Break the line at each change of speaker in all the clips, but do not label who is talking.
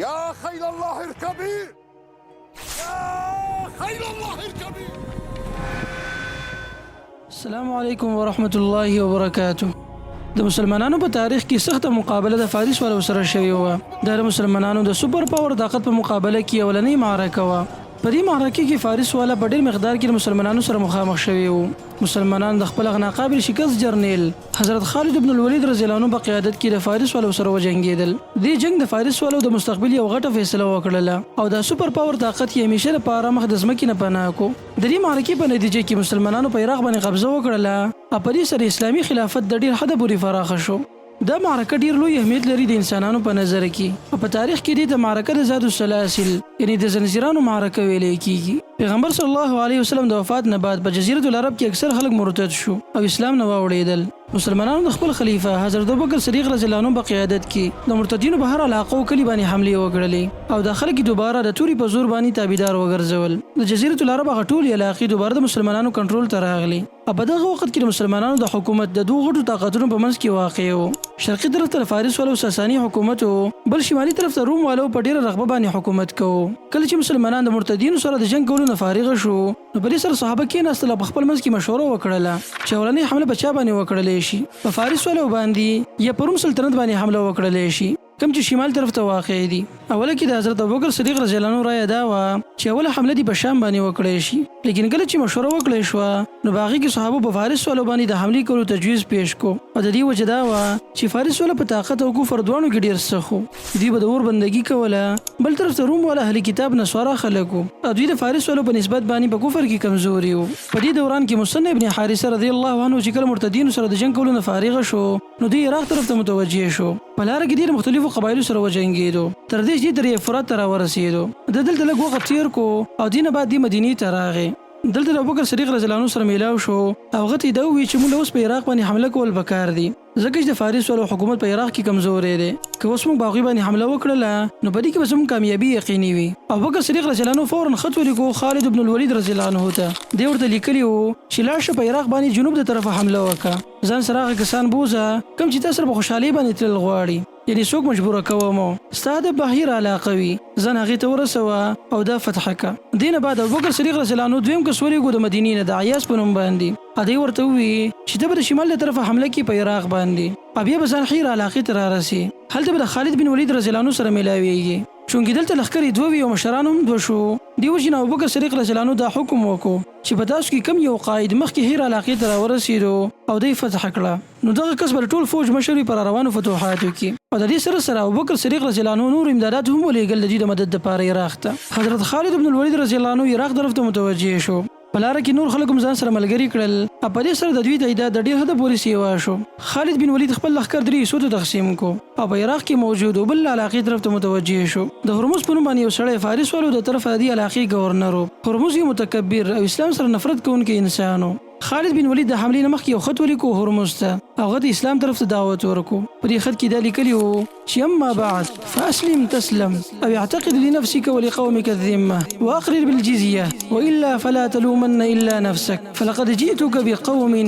يا خيل الله اركبي، يا خيل الله اركبي.
السلام علیکم ورحمۃ اللہ وبرکاتہ. د مسلمانانو په تاریخ کې سخته مقابله د فارس والو سره شوې وه. دا د مسلمانانو د سوپر پاور طاقت په مقابله کې اولنۍ معرکه وه. په دې معرکه کې فارس والا په ډېر مقدار کې د مسلمانانو سره مخامخ شوي وو. مسلمانان د خپل ناقابل شکست جرنیل حضرت خالد بن الولید رضی الله عنه په قیادت کې د فارس والو سره وجنګېدل. دې جنگ د فارس والو د مستقبل یو غټه فیصله وکړله او د سوپر پاور طاقت یې همیشه لپاره مخ د ځمکې نه پناه کو. د دې معرکې په نتیجه کې مسلمانانو په عراق باندې قبضه وکړله او په دې سره اسلامي خلافت د ډېر حده پورې پراخه شو. دا معرکه ډیر لوی اهمیت لري د انسانانو په نظر کې او په تاریخ کې د معرکه د ذات السلاسل یعنی د زنجیرانو معرکه ویل کېږي. پیغمبر صلی الله علیه وسلم د وفات نه بعد په جزیره العرب کې اکثر خلک مرتد شو او اسلام نه واوړېدل. مسلمانانو د خپل خلیفہ حضرت ابوبکر صدیق رضی الله عنه په قیادت کې د مرتدینو په هر علاقو کلی باندې حمله وکړلې او د خلک دوباره د توري په زور باندې تابعدار وګرځول. د جزیره العرب هغه ټول علاقې دوباره د مسلمانانو کنټرول ته راغلي او په دغه وخت کې د مسلمانانو د حکومت د دوه غټو طاقتونو په منځ کې واقع وو. شرقي طرف ته فارس والو ساساني حکومت وو، بل شمالي طرف ته روم والو په ډیره رغبه باندې حکومت کوو. کله چې مسلمانان د مرتدینو سره د جنگ کولو نه فارغ شو نو په دې سره صحابه کېناستل په خپل منځ کې مشوره وکړله چې اولنۍ حمله په چا باندې وکړلی شي، په فارس والو باندې یا په روم سلطنت باندې حمله وکړلی شي کوم چې شمال طرف ته واقع دي. اوله کې د حضرت ابوبکر صدیق رضی الله عنه رایه دا وه چې اوله حمله دې په شام باندې وکړی شي، لیکن کله چې مشوره وکړی شوه نو په هغې کې صحابو په فارس والو باندې د حملې کولو تجویز پیش کو او د دې وجه دا وه چې فارس والا په طاقت او کفر دواړو کې ډېر سخت وو. دوی به د اور بندګي کوله، بل طرف ته روم والا اهل کتاب نصارا خلک وو او دوی د فارس والو په نسبت باندې په کفر کې کمزوري وو. په دې دوران کې مصنع ابن حارثه رضی الله عنه چې کله مرتدینو سره د جنګ کولو نه فارغ شو نو دوی عراق طرف ته متوجه شو. په لاره کې ډېر مختلفو قبایلو سره وجنګېدو تر دې چې درې فرات ته راورسېدو. د دلته لږ وخت تېر کو او دې نه بعد دې مدینې ته راغی. دلته د ابوبکر صدیق رضی الله عنه سره میلاو شو او هغه ته دا وویل چې موږ اوس په عراق باندې حمله کول پکار دي ځکه چې د فارس والو حکومت په عراق کې کمزورې دی. که اوس موږ په هغوی باندې حمله وکړله نو په دې کې به زموږ کامیابي یقیني وي. ابوبکر صدیق رضی الله عنه فورا خط ولیکو خالد بن الولید رضی الله عنه ته. دې ورته لیکلي وو چې لاړ شه په عراق باندې جنوب د طرفه حمله وکړه، ځان سره هغه کسان بوځه کوم چې تا سره په خوشحالۍ باندې تلل غواړي، یعنی څوک مجبوره کومو ستا د بهیر علاقه وي، ځان هغې ته ورسوه او دا فتح کړه. دې نه بعد ابوبکر صدیق رضی الله عنه دویم کس ولیکو د مدینې نه د عیاس په نوم باندې. هغې ورته وویل چې ته به د شمال له طرفه حمله کې په عراق باندې او بیا به ځان حیر علاقې ته رارسي، هلته به د خالد بن ولید رضی الله عنه سره میلاویږي. چونکې دلته لښکرې دوه وي او مشران هم دوه شو، دې وجې نه ابوبکر صدیق رضی الله عنه دا حکم وکړو چې په تاسو کې کم یو قائد مخکې هیر علاقې ته راورسېدو او دی فتح کړه نو دغه کس به ټول فوج مشر وي په روانو فتوحاتو کې. او د دې سره سره ابوبکر صدیق رضی الله عنه نور امدادات هم ولېږل د دې د مدد دپاره عراق ته. حضرت خالد بن الولید رضی الله عنه عراق طرف ته متوجه شو. په لاره کې نور خلک هم ځان سره ملګري کړل او په دې سره د دوی تعداد د ډېر حده پورې سیوا شو. خالد بن ولید خپل لښکر درې حصو ته تقسیم کو او په عراق کې موجود و بل علاقې طرف ته متوجه شو. د هرمز په نوم باندې یو سړی فارس والو د طرفه د دې علاقې ګورنر و. هرمز یو متکبر او اسلام سره نفرت کوونکی انسان و. خالد بن ولید د حملې نه مخکې یو خط ولیکو هرمز ته او هغه د اسلام طرف ته دعوت ورکو. په دې خط کې دا لیکلي وو چې اما بعد فاسلم تسلم او اعتقد لنفسك ولقومك الذمه واقرر بالجزيه والا فلا تلومن الا نفسك فلقد جئتك بقوم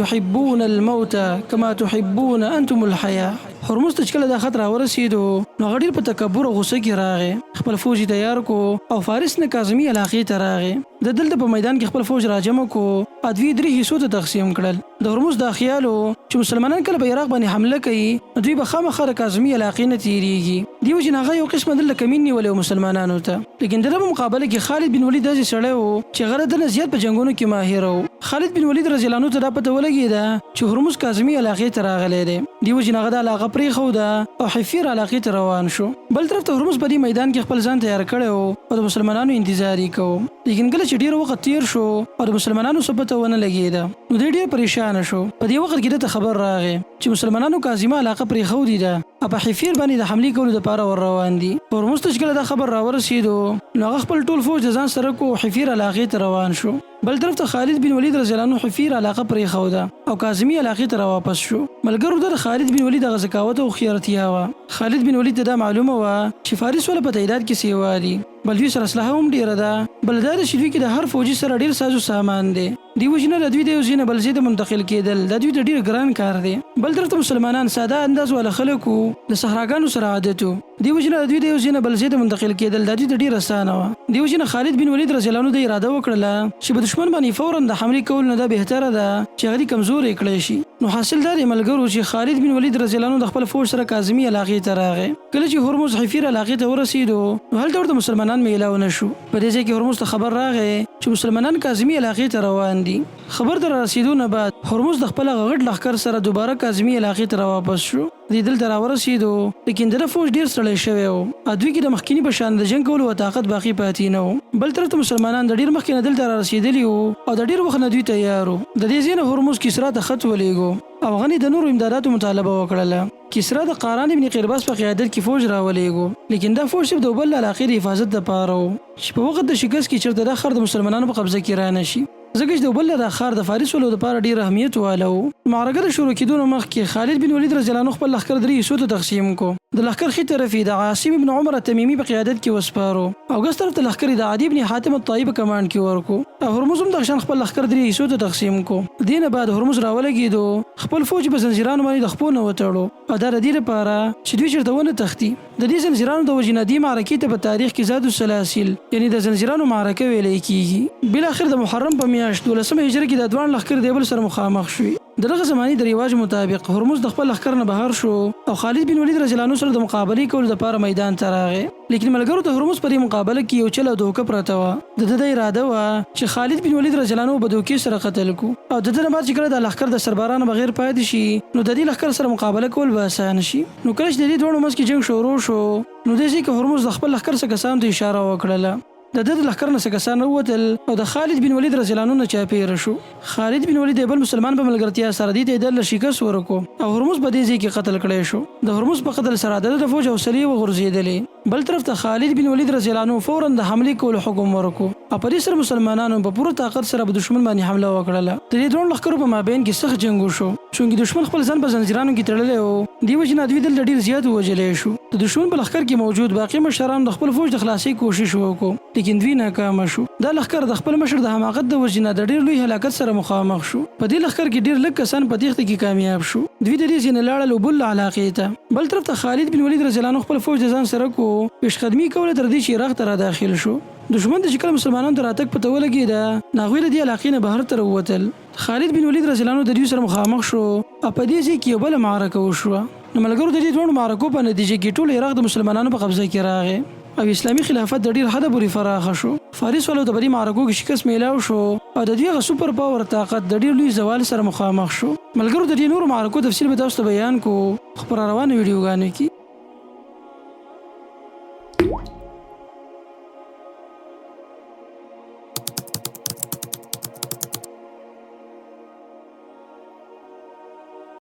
يحبون الموت كما تحبون انتم الحياه. هرمز ته چې کله دا خط راورسېدو نو هغه ډېر په تکبر او غوسه کې راغی، خپل فوج یې تیار کو او فارس نه کاظمي علاقې ته راغی. د دلته په میدان کې خپل فوج راجمع کو او دوی درې حصو ته تقسیم کړل. د هرمز دا خیال و چې مسلمانان کله په عراق باندې حمله کوي نو دوی به خامخا د کاظمي علاقې نه تېرېږي. دې وجې نه هغه یو قسمه دلته کمین نیولی و مسلمانانو ته. لیکن د ده په مقابله کې خالد بن ولید داسې سړی و چې هغه د ده نه زیات په جنګونو کې ماهر و. خالد بن ولید رضی الله عنه ته دا پته ولګېده چې هرمز کاظمي علاقې ته راغلی دی. دې وجې نه هغه دا علاقه پرېښوده او حفیر علاقې ته روان شو. بل طرف ته هرمز په دې میدان کې خپل ځان تیار کړی و او د مسلمانانو انتظار یې کوو. لیکن کله چې ډېر وخت تېر شو او د مسلمانانو څه پته ونه لګېده نو دی ډېر پریشانه شو. په دې وخت کې ده ته خبر راغی چې مسلمانانو کاظمه علاقه پرېښودې ده او په حفیر باندې د حملې کولو دپاره ور روان دي. هرمز ته چې کله دا خبر راورسېدو نو هغه خپل ټول فوج د ځان سره کو حفیر علاقې ته روان شو. بل طرف ته خالد بن ولید رضی الله عنه حفیر علاقه پرېښوده او کاظمي علاقې ته راواپس شو. ملګرو ته د خالد بن ولید هغه ذکاوت او هوښیارتیا وه. خالد بن ولید ته دا معلومه وه چې فارس والا په تعداد کې سیوا دي، بل دوی سره اسلحه هم ډېره ده، بل دا ده چې دوی کې د هر فوجي سره ډېر سازو سامان دی. دې وجې نه د دوی د یو ځای نه بل ځای ته منتقل کېدل د دوی ته ډېر ګران کار دی. بل طرف ته مسلمانان ساده انداز والا خلک وو، د صحراګانو سره عادت وو. دیو جن دوی د یو ځای نه بل ځای ته منتقل کېدل د دوی ته ډېر اسانه وه. دیو جن خالد بن ولید رضی الله عنه د اراده وکړله چې په دښمن باندې فوراً د حملې کول نه دا بهتره ده چې هغه کمزوري کړی شي. نو حاصل دا دی ملګرو چې خالد بن ولید رضی الله عنه د خپل فوج سره کاظمي علاقې ته راغی. کله چې هرمز حفیر علاقې ته ورسېدو نو هلته ورته مسلمانان میلاو نه شو. په دې ځای کې هرمز ته خبر راغی چې مسلمانان کاظمي علاقې ته روان دي. خبر ته رسیدو نه بعد هرمز د خپل غټ لښکر سره دوباره کاظمي علاقې ته واپس شو. دې دلته راورسېدو لیکن دغه فوج ډېر ستړی شوی و. دوی کې د مخکیني په شان د جنګ کولو طاقت باقي پاتې نه و. بل طرف ته مسلمانان د ډېر مخکې نه دلته رارسېدلي وو او د ډېر وخت نه دوی تیار وو. د دې ځای نه هرمز کسرا ته خط ولېږو او هغه د نورو امداداتو مطالبه وکړله. کسرا د قاران ابن قرباس په قیادت کې فوج راولېږو لیکن دا فوج صرف د بل علاقې د حفاظت لپاره و چې په وخت د شکست کې چېرته دا ښار د مسلمانانو په قبضه کې رانه شي. ځکه چې د بل دا ښار د فارس ولو لپاره ډېر اهمیت واله و. معرکه د شروع کېدو نه مخکې خالد بن ولید رضی الله عنه خپل لښکر درې حصو ته تقسیم کو. د لښکر ښي طرف یې د عاصم بن عمر التمیمي په قیادت کې وسپارو او ګس طرف ته لښکر یې د عدي بن حاتم الطائي په کمانډ کې ورکو او هرمز هم دغه شان خپل لښکر درې حصو ته تقسیم کو. دې نه بعد هرمز راولګېدو خپل فوج په زنځیرانو باندې د خپو نه وتړو او دا د دې لپاره چې دوی چېرته ونه تښتي. د دې زنځیرانو د وجې نه دې معرکې ته په تاریخ کې زاد السلاسل یعنی د زنځیرانو معرکه ویلی کېږي. بالاخره د محرم په میاشت 12 هجري کې د دوه لښکر د بل سره مخامخ شوي. دغه زماني د رواج مطابق هرمز د خپل لښکر نه بهر شو او خالد بن ولید رضی الله عنه سره د مقابلې کولو لپاره میدان ته راغی. لیکن ملګرو د هرمز په دې مقابله کې یو چل او دوکه پرته وه. د ده اراده وه چې خالد بن ولید رضی الله عنه په دوکې سره قتل کو او د ده نه بعد چې کله د لښکر د سربارانو بغیر پاتې شي نو د دې لښکر سره مقابله کول به اسانه شي. نو کله چې د دې دواړو منځ کې جنګ شروع شو نو دې ځای کې هرمز د خپل لښکر څخه کسانو ته اشاره وکړله. د ده د لښکر نه څه کسان ووتل او د خالد بن ولید رضی الله عنه نه چاپېره شو. خالد بن ولید بل مسلمان په ملګرتیا سره دې ته د شکست ورکو او هرمز په دې ځای کې قتل کړی شو. د هرمز په قتل سره د فوج حوصلې وغورځېدلې. بل طرف ته خالد بن ولید رضی الله عنه فوراً د حملې کولو حکم ورکو او په دې سره مسلمانانو په پوره طاقت سره په دښمن باندې حمله وکړله. د دې دوه لښکرو په مابین کې سخت جنګ وشو چونکې دښمن خپل ځان په زنځیرانو کې تړلی و. دې وجې نه دوی دلته ډېر زیات ووژلی شو. د دښمن په لښکر کې موجود باقي مشران د خپل فوج د خلاصۍ کوشش وکړو لیکن دوی ناکامه شو. دا لښکر د خپل مشر د حماقت د وجې نه د ډېر لوی هلاکت سره مخامخ شو. په دې لښکر کې ډېر لږ کسان په تېښته کې کامیاب شو. دوی د دې ځای نه لاړل بل علاقې ته. بل طرف ته خالد بن ولید رضی الله عنه خپل فوج د ځان سره کو پیشقدمي کوله تر دې چې عراق ته را داخل شو. دښمن د شکل مسلمانانو ته راتګ پته ولګېده نو هغوی د دې علاقې نه بهر ته راووتل. خالد بن ولید رضی الله عنه د دوی سره مخامخ شو او په دې ځای کې یو بله معرکه وشوه. نو ملګرو د دې دواړو معرکو په نتیجه کې ټول عراق د مسلمانانو په قبضه کې راغی او اسلامي خلافت د ډېر حده پورې پراخه شو. فارس والو ته په دې معرکو کې شکست میلاو شو او د دوی هغه سوپر پاور طاقت د ډېر لوی زوال سره مخامخ شو. ملګرو د دې نورو معرکو تفصیل به تاسو ته بیان کو خو پر روانو ویډیوګانو کې.